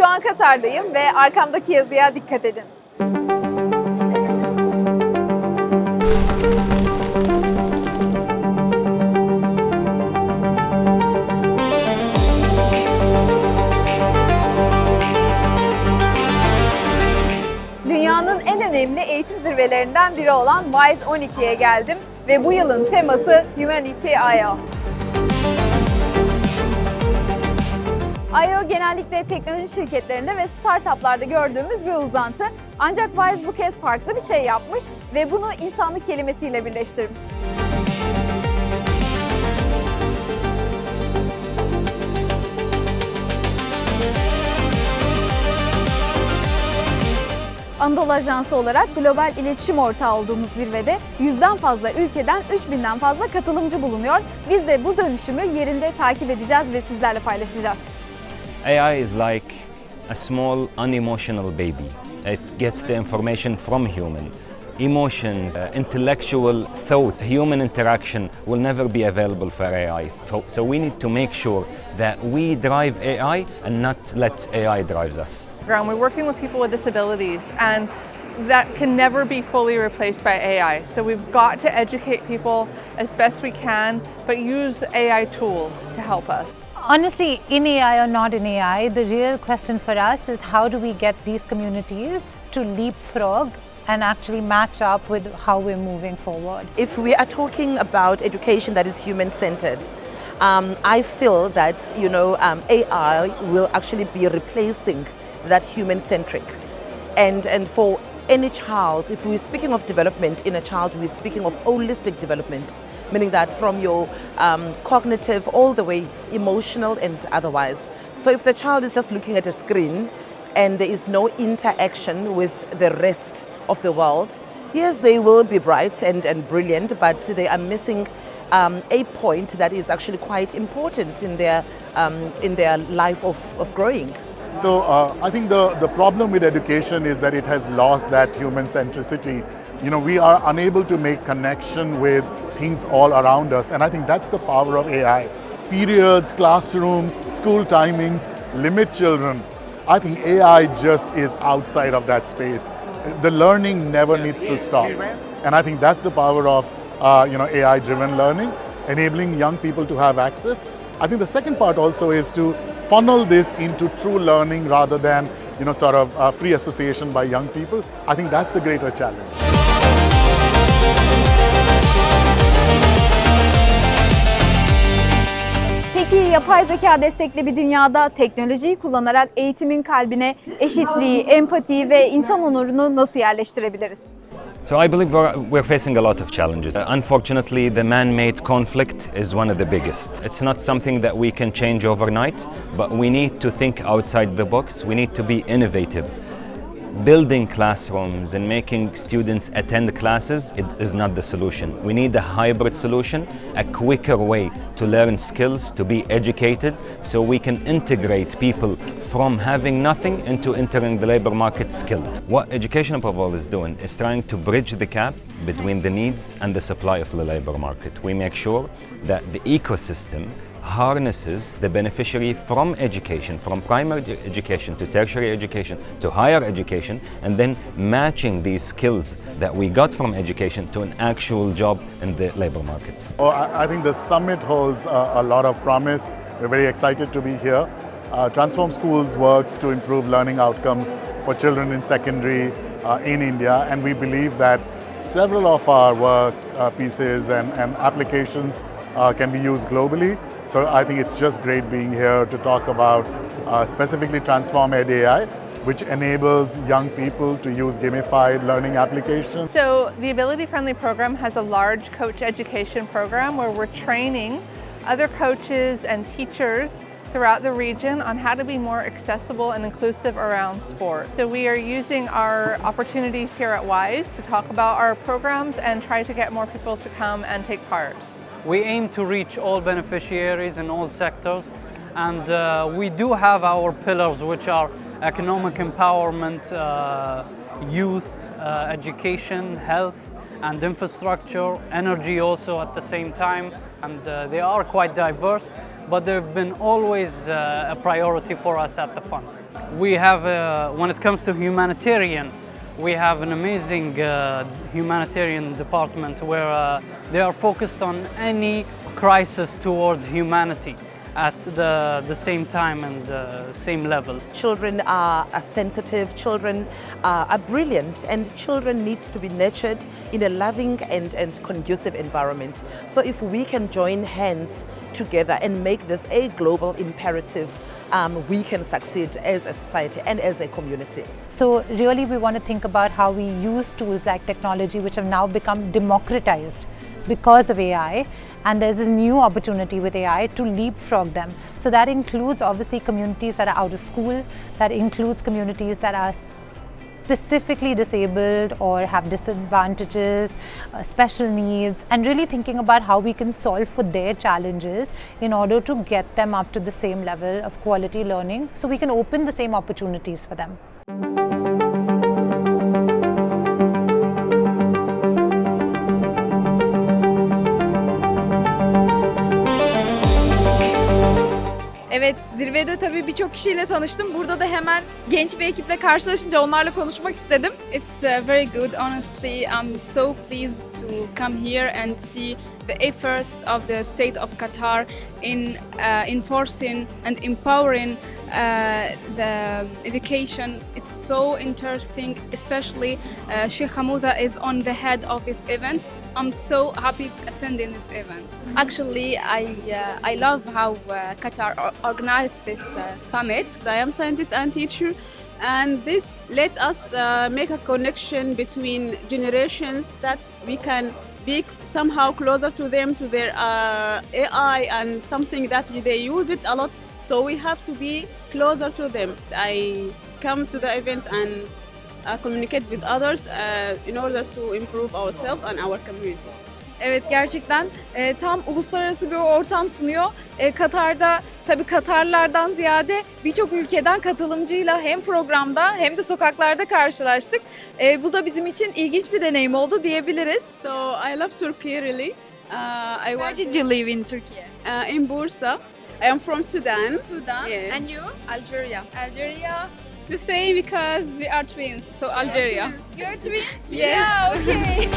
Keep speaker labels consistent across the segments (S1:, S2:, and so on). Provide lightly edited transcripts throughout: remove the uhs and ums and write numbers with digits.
S1: Şu an Katar'dayım ve arkamdaki yazıya dikkat edin. Dünyanın en önemli eğitim zirvelerinden biri olan WISE 12'ye geldim ve bu yılın teması human-centric. I.O. genellikle teknoloji şirketlerinde ve startuplarda gördüğümüz bir uzantı. Ancak WISE bu kez farklı bir şey yapmış ve bunu insanlık kelimesiyle birleştirmiş. Anadolu Ajansı olarak Global İletişim Ortağı olduğumuz zirvede 100'den fazla ülkeden 3000'den fazla katılımcı bulunuyor. Biz de bu dönüşümü yerinde takip edeceğiz ve sizlerle paylaşacağız.
S2: AI is like a small, unemotional baby. It gets the information from human. Emotions, intellectual thought, human interaction will never be available for AI. So we need to make sure that we drive AI and not let AI drive us.
S3: We're working with people with disabilities, and that can never be fully replaced by AI. So we've got to educate people as best we can, but use AI tools to help us.
S4: Honestly, in AI or not in AI, the real question for us is how do we get these communities to leapfrog and actually match up with how we're moving forward.
S5: If we are talking about education that is human-centered, I feel that AI will actually be replacing that human-centric. And for any child, if we're speaking of development in a child, we're speaking of holistic development, meaning that from your cognitive all the way emotional and otherwise. So if the child is just looking at a screen and there is no interaction with the rest of the world, yes, they will be bright and brilliant, but they are missing a point that is actually quite important in their life of growing.
S6: So I think the problem with education is that it has lost that human centricity. We are unable to make connection with things all around us, and I think that's the power of AI. Periods, classrooms, school timings limit children. I think AI just is outside of that space. The learning never needs to stop, and I think that's the power of AI-driven learning, enabling young people to have access. I think the second part also is to funnel this into true learning rather than free association by young people. I think that's a greater challenge.
S1: Peki yapay zeka destekli bir dünyada teknolojiyi kullanarak eğitimin kalbine eşitliği, empatiyi ve insan onurunu nasıl yerleştirebiliriz?
S2: So I believe we're facing a lot of challenges. Unfortunately, the man-made conflict is one of the biggest. It's not something that we can change overnight, but we need to think outside the box. We need to be innovative. Building classrooms and making students attend classes is not the solution. We need a hybrid solution, a quicker way to learn skills, to be educated, so we can integrate people from having nothing into entering the labor market skilled. What education above all is doing is trying to bridge the gap between the needs and the supply of the labor market. We make sure that the ecosystem harnesses the beneficiary from education, from primary education to tertiary education to higher education, and then matching these skills that we got from education to an actual job in the labor market.
S6: I think the summit holds a lot of promise. We're very excited to be here. Transform Schools works to improve learning outcomes for children in secondary in India, and we believe that several of our work pieces and applications can be used globally. So I think it's just great being here to talk about specifically Transform Ed AI, which enables young people to use gamified learning applications.
S3: So the Ability Friendly program has a large coach education program where we're training other coaches and teachers throughout the region on how to be more accessible and inclusive around sport. So we are using our opportunities here at WISE to talk about our programs and try to get more people to come and take part.
S7: We aim to reach all beneficiaries in all sectors, and we do have our pillars, which are economic empowerment, youth, education, health and infrastructure, energy also at the same time, and they are quite diverse, but they've been always a priority for us at the fund. We have, when it comes to humanitarian, we have an amazing humanitarian department where they are focused on any crisis towards humanity at the same time and same level.
S5: Children are sensitive, children are brilliant, and children need to be nurtured in a loving and conducive environment. So if we can join hands together and make this a global imperative, we can succeed as a society and as a community.
S4: So really we want to think about how we use tools like technology, which have now become democratized because of AI, and there's this new opportunity with AI to leapfrog them. So that includes obviously communities that are out of school, that includes communities that are specifically disabled or have disadvantages, special needs, and really thinking about how we can solve for their challenges in order to get them up to the same level of quality learning, so we can open the same opportunities for them.
S1: Evet, zirvede tabii birçok kişiyle tanıştım. Burada da hemen genç bir ekiple karşılaşınca onlarla konuşmak istedim.
S8: It's very good, honestly. I'm so pleased to come here and see the efforts of the state of Qatar in enforcing and empowering the education. It's so interesting, especially Sheikha Moza is on the head of this event. I'm so happy attending this event. Actually, I love how Qatar organized this summit.
S9: I am scientist and teacher, and this let us make a connection between generations that we can be somehow closer to them, to their AI, and something that they use it a lot. So we have to be closer to them. I come to the event and communicate with others in order to improve ourselves and our community.
S1: Evet, gerçekten tam uluslararası bir ortam sunuyor. Katar'da tabii Katarlardan ziyade birçok ülkeden katılımcıyla hem programda hem de sokaklarda karşılaştık. Bu da bizim için ilginç bir deneyim oldu diyebiliriz.
S9: So I love Turkey really.
S1: Where did you live in Turkey?
S9: In Bursa. I am from Sudan.
S1: Sudan.
S9: Yes.
S1: And you?
S8: Algeria.
S1: Algeria.
S8: The same because we are twins, so Algeria.
S1: You're twins?
S8: Yes.
S1: Yeah, okay.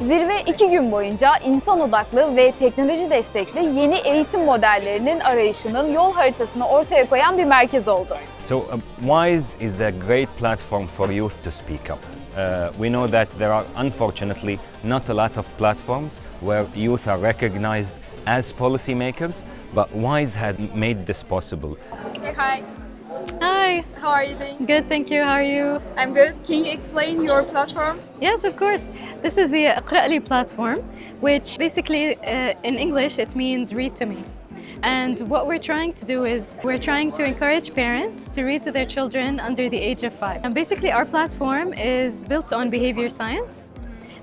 S1: Zirve 2 gün boyunca insan odaklı ve teknoloji destekli yeni eğitim modellerinin arayışının yol haritasını ortaya koyan bir merkez oldu.
S2: So WISE is a great platform for youth to speak up. We know that there are unfortunately not a lot of platforms where youth are recognized as policymakers, but WISE had made this possible.
S8: Hey, hi.
S10: Hi,
S8: How are you doing?
S10: good, thank you. How are you?
S8: I'm good. Can you explain your platform?
S10: Yes, of course. This is the Iqra'li platform, which basically in English it means read to me. And what we're trying to do is we're trying to encourage parents to read to their children under the age of 5. And basically our platform is built on behavior science,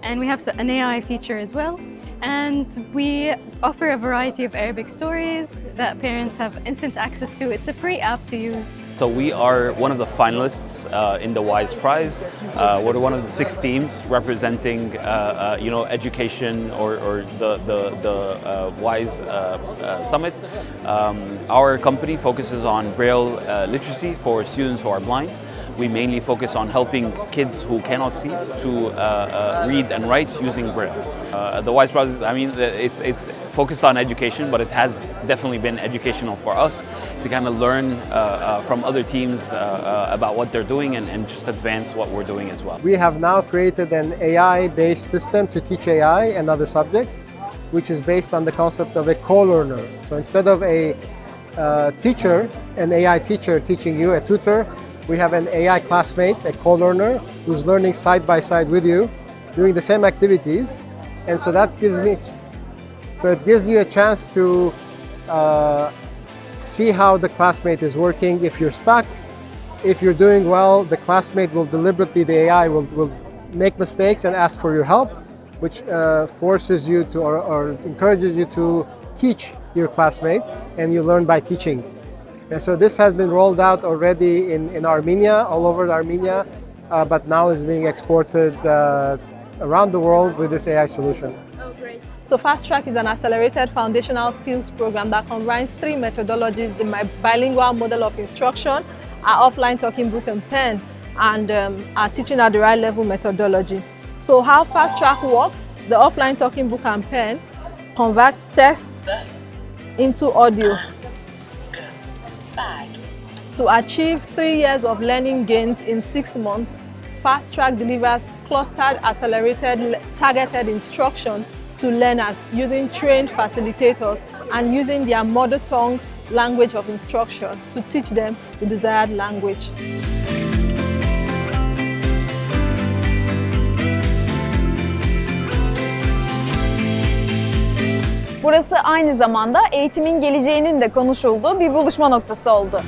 S10: and we have an AI feature as well. And we offer a variety of Arabic stories that parents have instant access to. It's a free app to use.
S11: So we are one of the finalists in the WISE Prize. We're one of the 6 teams representing, education or the WISE Summit. Our company focuses on Braille literacy for students who are blind. We mainly focus on helping kids who cannot see to read and write using Braille. The WISE Prize, I mean, it's focused on education, but it has definitely been educational for us to kind of learn from other teams about what they're doing and just advance what we're doing as well.
S12: We have now created an AI-based system to teach AI and other subjects, which is based on the concept of a co-learner. So instead of a teacher, an AI teacher teaching you, a tutor, we have an AI classmate, a co-learner, who's learning side by side with you, doing the same activities. And so that gives you a chance to see how the classmate is working. If you're stuck, if you're doing well, the classmate will deliberately, the AI will make mistakes and ask for your help, which forces you to or encourages you to teach your classmate, and you learn by teaching. And so this has been rolled out already in Armenia, all over Armenia, but now is being exported around the world with this AI solution.
S8: Oh, great.
S13: So Fast Track is an accelerated foundational skills program that combines 3 methodologies: the bilingual model of instruction, our offline talking book and pen, and our teaching at the right level methodology. So how Fast Track works: the offline talking book and pen converts tests into audio to achieve 3 years of learning gains in 6 months. Fast Track delivers clustered, accelerated, targeted instruction to learners using trained facilitators and using their mother tongue language of instruction to teach them the desired language.
S1: Burası aynı zamanda eğitimin geleceğinin de konuşulduğu bir buluşma noktası oldu.